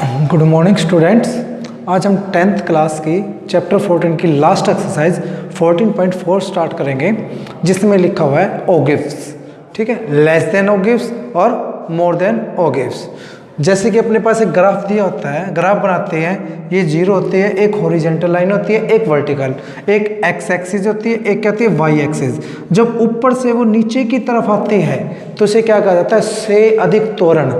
Good morning students. आज हम 10th class की चैप्टर 14 की लास्ट एक्सरसाइज 14.4 स्टार्ट करेंगे, जिसमें लिखा हुआ है ओ गिव्स। ठीक है, लेस देन ओ गिव्स और मोर देन ओ गिव्स। जैसे कि अपने पास एक ग्राफ दिया होता है, ग्राफ बनाते हैं, ये जीरो होती है, एक हॉरिजॉन्टल लाइन होती है, एक वर्टिकल, एक एक्स एक्सिस होती है, एक क्या होती है वाई एक्सिस। जब ऊपर से वो नीचे की तरफ आती है तो इसे क्या कहा जाता है, से अधिक त्वरण।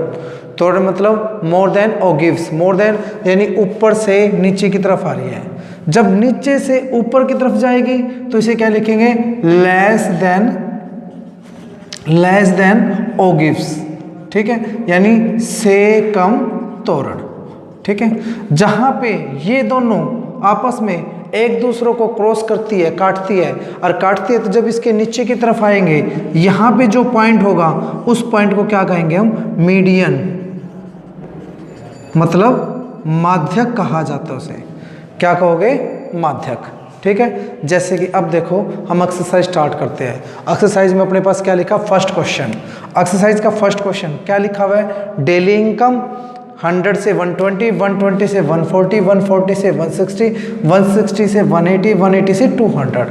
त्वरण मतलब more than O gives, more than यानी ऊपर से नीचे की तरफ आ रही है। जब नीचे से ऊपर की तरफ जाएगी तो इसे क्या लिखेंगे, लेस देन ओ गिव्स। ठीक है, यानी से कम त्वरण। ठीक है, जहां पे ये दोनों आपस में एक दूसरे को क्रॉस करती है, काटती है, और काटती है तो जब इसके नीचे की तरफ आएंगे, यहां पे जो पॉइंट होगा उस पॉइंट को क्या कहेंगे हम, मीडियन, मतलब माध्यक कहा जाता है उसे। क्या कहोगे, माध्यक। ठीक है, जैसे कि अब देखो हम एक्सरसाइज स्टार्ट करते हैं। एक्सरसाइज में अपने पास क्या लिखा, फर्स्ट क्वेश्चन। एक्सरसाइज का फर्स्ट क्वेश्चन क्या लिखा हुआ है, डेली इनकम 100 से 120, 120 से 140, 140 से 160, 160 से 180, 180 से 200।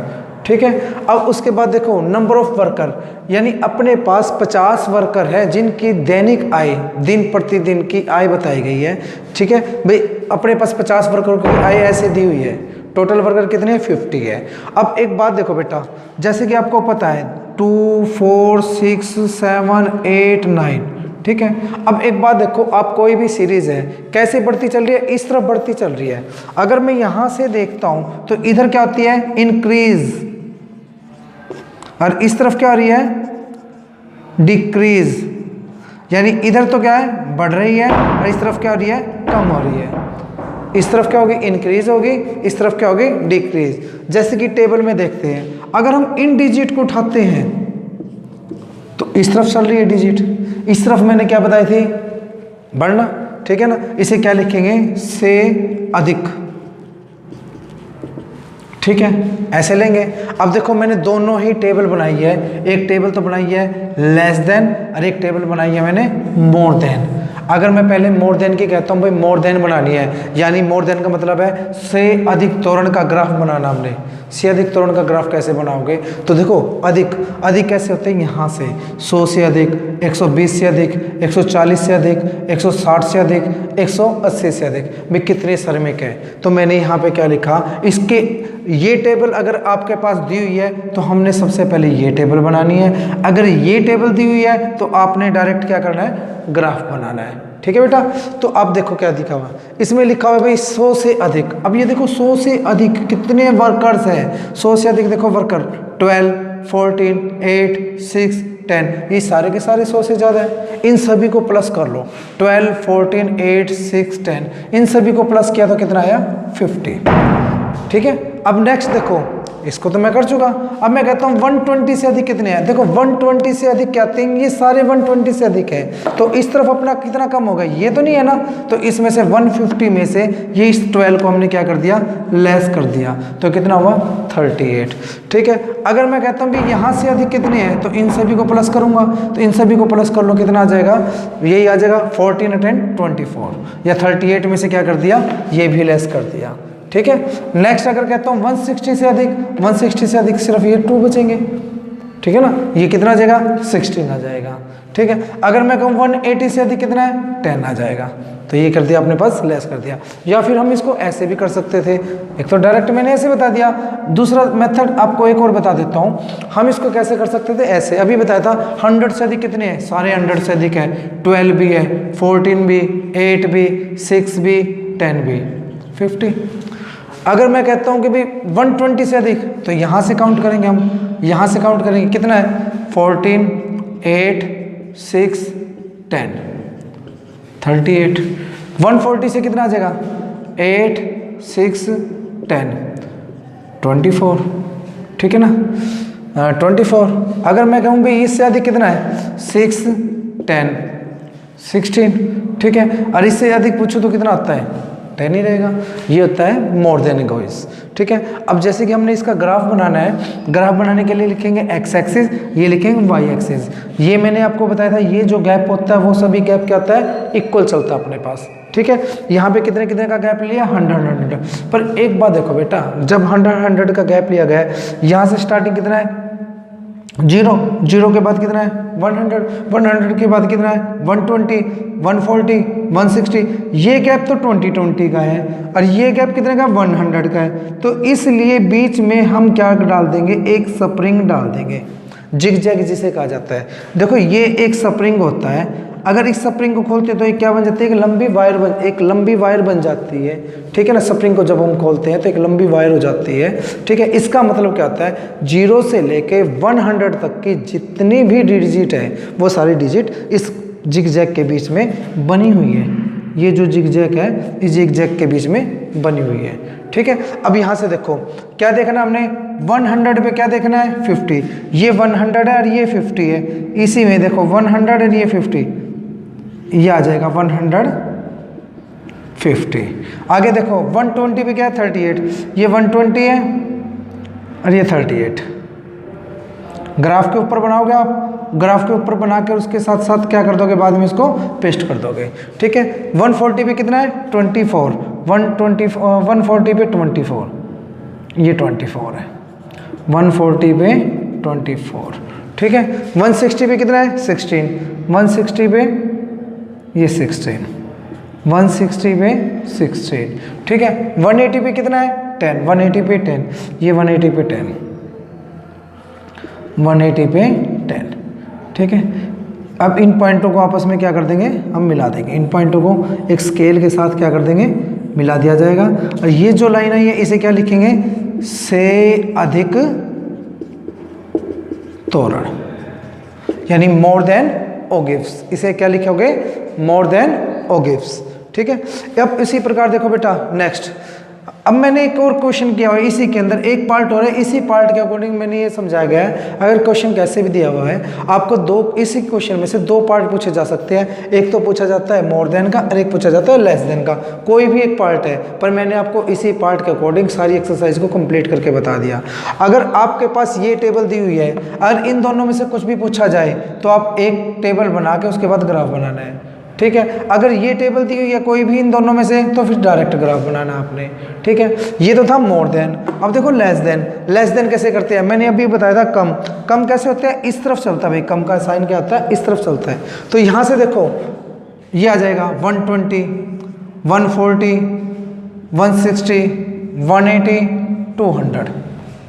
ठीक है, अब उसके बाद देखो नंबर ऑफ वर्कर, यानी अपने पास 50 वर्कर है जिनकी दैनिक आय, दिन प्रतिदिन की आय बताई गई है। ठीक है भाई, अपने पास 50 वर्कर की आय ऐसे दी हुई है, टोटल वर्कर कितने हैं, 50 है। अब एक बात देखो बेटा, जैसे कि आपको पता है 2, 4, 6, 7, 8, 9। ठीक है, अब एक बात देखो, आप कोई भी सीरीज है कैसे बढ़ती चल रही है, इस तरफ बढ़ती चल रही है। अगर मैं यहां से देखता हूं तो इधर क्या होती है, इंक्रीज, और इस तरफ क्या हो रही है, डिक्रीज। यानी इधर तो क्या है, बढ़ रही है, और इस तरफ क्या हो रही है, कम हो रही है। इस तरफ क्या होगी, इंक्रीज होगी, इस तरफ क्या होगी, डिक्रीज। जैसे कि टेबल में देखते हैं, अगर हम इन डिजिट को उठाते हैं तो इस तरफ चल रही है डिजिट, इस तरफ मैंने क्या बताई थी, बढ़ना। ठीक है ना, इसे क्या लिखेंगे, से अधिक। ठीक है, ऐसे लेंगे। अब देखो मैंने दोनों ही टेबल बनाई है, एक टेबल तो बनाई है लेस देन और एक टेबल बनाई है मैंने मोर देन। अगर मैं पहले मोर देन की कहता हूँ, भाई मोर देन बनानी है, यानी मोर देन का मतलब है से अधिक त्वरण का ग्राफ बनाना। हमने से अधिक त्वरण का ग्राफ कैसे बनाओगे, तो देखो अधिक कैसे होते हैं, यहाँ से 100 से अधिक, 120 से अधिक, 140 से अधिक, 160 से अधिक, 180 से अधिक। भाई कितने श्रमिक है, तो मैंने यहाँ पे क्या लिखा, इसके ये टेबल अगर आपके पास दी हुई है तो हमने सबसे पहले ये टेबल बनानी है। अगर ये टेबल दी हुई है तो आपने डायरेक्ट क्या करना है, ग्राफ बनाना है। ठीक है बेटा, तो अब देखो क्या लिखा हुआ, इसमें लिखा हुआ है भाई 100 से अधिक। अब ये देखो 100 से अधिक कितने वर्कर्स हैं, 100 से अधिक देखो वर्कर 12, 14, 8, 6, 10, ये सारे के सारे 100 से ज़्यादा है। इन सभी को प्लस कर लो, 12, 14, 8, 6, 10, इन सभी को प्लस किया तो कितना आया, 50। ठीक है, अब नेक्स्ट देखो, इसको तो मैं कर चुका। अब मैं कहता हूँ 120 से अधिक कितने हैं, देखो 120 से अधिक क्या आते हैं, ये सारे 120 से अधिक है, तो इस तरफ अपना कितना कम होगा, ये तो नहीं है ना, तो इसमें से 150 में से ये इस 12 को हमने क्या कर दिया, लेस कर दिया, तो कितना हुआ, 38। ठीक है, अगर मैं कहता हूँ भी यहाँ से अधिक कितने हैं, तो इन सभी को प्लस करूँगा, तो इन सभी को प्लस कर लो, कितना आ जाएगा, यही आ जाएगा 14 और 10 24, या 38 में से क्या कर दिया, ये भी लेस कर दिया। ठीक है, नेक्स्ट अगर कहता हूँ 160 से अधिक, 160 से अधिक सिर्फ ये 2 बचेंगे। ठीक है ना, ये कितना आ जाएगा, 16 आ जाएगा। ठीक है, अगर मैं कहूँ 180 से अधिक कितना है, 10 आ जाएगा, तो ये कर दिया अपने पास, लेस कर दिया। या फिर हम इसको ऐसे भी कर सकते थे, एक तो डायरेक्ट मैंने ऐसे बता दिया, दूसरा मेथड आपको एक और बता देता हूँ, हम इसको कैसे कर सकते थे, ऐसे अभी बताया था 100 से अधिक कितने हैं, सारे 100 से अधिक है, 12 भी है, 14 भी, 8 भी, 6 भी, 10 भी, 50। अगर मैं कहता हूं कि भाई 120 से अधिक, तो यहां से काउंट करेंगे, हम यहां से काउंट करेंगे, कितना है, 14, 8, 6, 10, 38। 140 से कितना आ जाएगा, 8, 6, 10, 24। ठीक है ना, 24। अगर मैं कहूँ भाई इससे अधिक कितना है, 6, 10, 16। ठीक है, और इससे अधिक पूछो तो कितना आता है, 10 ही रहेगा। ये होता है मोर देन इक्वल्स। ठीक है, अब जैसे कि हमने इसका ग्राफ बनाना है, ग्राफ बनाने के लिए लिखेंगे एक्स एक्सिस, ये लिखेंगे वाई एक्सिस। ये मैंने आपको बताया था, ये जो गैप होता है वो सभी गैप क्या होता है, इक्वल चलता है अपने पास। ठीक है, यहाँ पे कितने कितने का गैप लिया, 100 पर एक बात देखो बेटा, जब 100 का गैप लिया गया है, यहाँ से स्टार्टिंग कितना है 0 के बाद कितना है 100 के बाद कितना है 120 140 160, ये गैप तो 20 का है और ये गैप कितने का 100 का है। तो इसलिए बीच में हम क्या डाल देंगे, एक स्प्रिंग डाल देंगे, जिग जैग जिसे कहा जाता है। देखो ये एक स्प्रिंग होता है, अगर इस स्प्रिंग को खोलते हैं तो ये क्या बन जाती है, एक लंबी वायर बन जाती है। ठीक है ना, स्प्रिंग को जब हम खोलते हैं तो एक लंबी वायर हो जाती है। ठीक है, इसका मतलब क्या होता है, 0 से लेके 100 तक की जितनी भी डिजिट है वो सारी डिजिट इस जिग जैग के बीच में बनी हुई है। ये जो जिग जैग है इस जिग जैग के बीच में बनी हुई है। ठीक है, अब यहाँ से देखो क्या देखना हमने, 100 पे क्या देखना है 50, ये 100 है और ये 50 है, इसी में देखो 100 और ये 50, ये आ जाएगा 150। आगे देखो 120 पे क्या है 38, ये 120 है और ये 38। ग्राफ के ऊपर बनाओगे आप, ग्राफ के ऊपर बना के उसके साथ साथ क्या कर दोगे, बाद में इसको पेस्ट कर दोगे। ठीक है, 140 पे कितना है 24, 140 पे 24, ये 24 है, 140 पे 24। ठीक है, 160 पे कितना है 16, 160 पे ये 16, 160 पे 16। ठीक है, 180 पे कितना है 10, 180 पे 10, ये 180 पे 10, 180 पे 10। ठीक है, अब इन पॉइंटों को आपस में क्या कर देंगे, हम मिला देंगे। इन पॉइंटों को एक स्केल के साथ क्या कर देंगे, मिला दिया जाएगा। और ये जो लाइन है ये इसे क्या लिखेंगे, से अधिक तोरण, यानी मोर देन ओ गिव्स। इसे क्या लिखोगे, मोर देन ओ गिव्स। ठीक है, अब इसी प्रकार देखो बेटा नेक्स्ट, अब मैंने एक और क्वेश्चन किया हुआ है, इसी के अंदर एक पार्ट हो रहा है, इसी पार्ट के अकॉर्डिंग मैंने ये समझाया गया है। अगर क्वेश्चन कैसे भी दिया हुआ है, आपको इसी क्वेश्चन में से 2 पार्ट पूछे जा सकते हैं। एक तो पूछा जाता है मोर देन का और एक पूछा जाता है लेस देन का, कोई भी एक पार्ट है, पर मैंने आपको इसी पार्ट के अकॉर्डिंग सारी एक्सरसाइज को कंप्लीट करके बता दिया। अगर आपके पास ये टेबल दी हुई है, अगर इन दोनों में से कुछ भी पूछा जाए तो आप एक टेबल बना के उसके बाद ग्राफ बनाना है। ठीक है, अगर ये टेबल दी हुई है कोई भी इन दोनों में से, तो फिर डायरेक्ट ग्राफ बनाना आपने। ठीक है, ये तो था मोर देन। अब देखो लेस देन, लेस देन कैसे करते हैं, मैंने अभी बताया था कम। कम कैसे होते हैं, इस तरफ चलता है भाई, कम का साइन क्या होता है, इस तरफ चलता है। तो यहाँ से देखो ये आ जाएगा 120, 140, 160, 180, 200।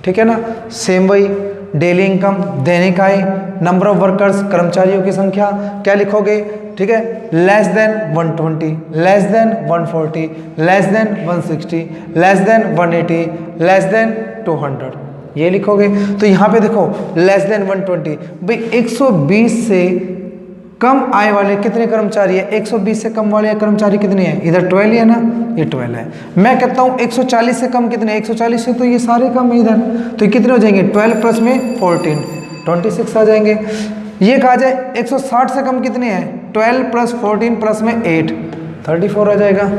ठीक है ना, सेम वही, daily income, Dainik I, number of workers, कर्मचारियों की संख्या, क्या लिखोगे। ठीक है, less than 120, less than 140, less than 160, less than 180, less than 200, ये लिखोगे। तो यहाँ पे देखो लेस देन 120, भाई 120 से कम आय वाले कितने कर्मचारी है, 120 से कम वाले कर्मचारी कितने हैं, इधर 12 है ना, ये 12 है। मैं कहता हूँ 140 से कम कितने, 140 से तो ये सारे कम है इधर, तो कितने हो जाएंगे 12 प्लस में 14, 26 आ जाएंगे। ये कहा जाए 160 से कम कितने हैं, 12 प्लस 14 प्लस में 8, 34 आ जाएगा।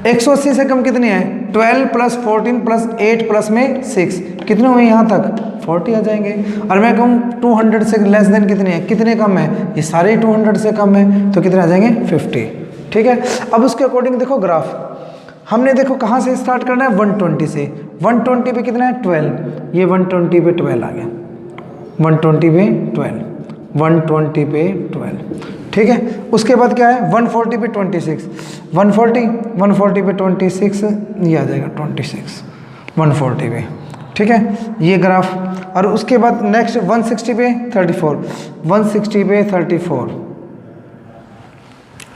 180 से कम कितने हैं, 12 प्लस 14 प्लस 8 प्लस में 6, कितने हुए यहाँ तक 40 आ जाएंगे। और मैं कहूँ 200 से लेस देन कितने हैं, कितने कम है, ये सारे 200 से कम है, तो कितने आ जाएंगे 50। ठीक है, अब उसके अकॉर्डिंग देखो ग्राफ, हमने देखो कहाँ से स्टार्ट करना है, 120 से। 120 पे कितना है 12, ये 120 पे 12 आ गया, 120 पे 12, 120 पे 12। ठीक है, उसके बाद क्या है 140 पे 26, 140 पे 26, ये आ जाएगा 26 140 पे। ठीक है, ये ग्राफ। और उसके बाद नेक्स्ट 160 पे 34, 160 पे 34।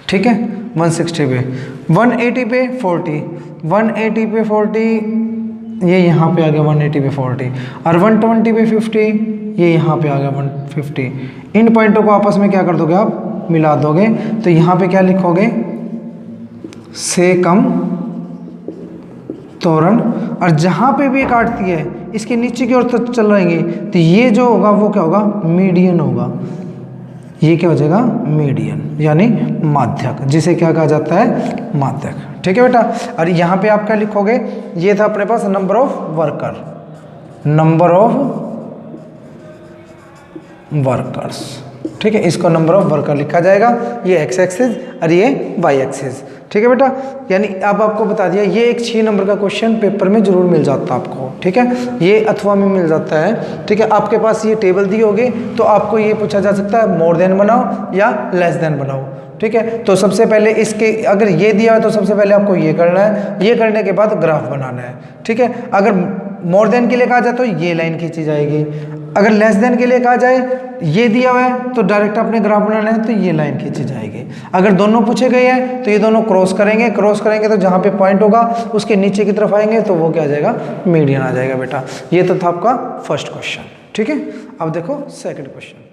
ठीक है, 160 पे 180 पे 40, 180 पे 40, ये यहाँ पे आ गया 180 पे 40। और 120 पे 50, ये यहाँ पे आ गया 150। इन पॉइंटों को आपस में क्या कर दोगे आप, मिला दोगे। तो यहाँ पे क्या लिखोगे, से कम तोरण। और जहाँ पे भी काटती है इसके नीचे की ओर तो चल रहेंगे, तो ये जो होगा वो क्या होगा, मीडियन होगा। ये क्या हो जाएगा, मीडियन यानी माध्यक, जिसे क्या कहा जाता है, माध्यक। ठीक है बेटा। और यहाँ पे आप क्या लिखोगे, ये था अपने पास number of worker, number of workers. ठीक है, इसको नंबर ऑफ वर्कर लिखा जाएगा, ये एक्स एक्सिस और ये वाई एक्सिस। ठीक है बेटा। यानी अब आपको बता दिया, ये एक 6 नंबर का क्वेश्चन पेपर में जरूर मिल जाता है आपको। ठीक है, ये अथवा में मिल जाता है। ठीक है, आपके पास ये टेबल दी होगी तो आपको ये पूछा जा सकता है मोर देन बनाओ या लेस देन बनाओ। ठीक है, तो सबसे पहले इसके अगर ये दिया है तो सबसे पहले आपको ये करना है, ये करने के बाद ग्राफ बनाना है। ठीक है, अगर मोर देन के लिए कहा जाए तो ये लाइन खींची जाएगी, अगर लेस देन के लिए कहा जाए ये दिया हुआ है तो डायरेक्ट अपने ग्राफ बनाना है तो ये लाइन खींची जाएगी। अगर दोनों पूछे गए हैं तो ये दोनों क्रॉस करेंगे, क्रॉस करेंगे तो जहाँ पे पॉइंट होगा उसके नीचे की तरफ आएंगे तो वो क्या आ जाएगा, मीडियन आ जाएगा बेटा। ये तो था आपका फर्स्ट क्वेश्चन। ठीक है, अब देखो सेकंड क्वेश्चन।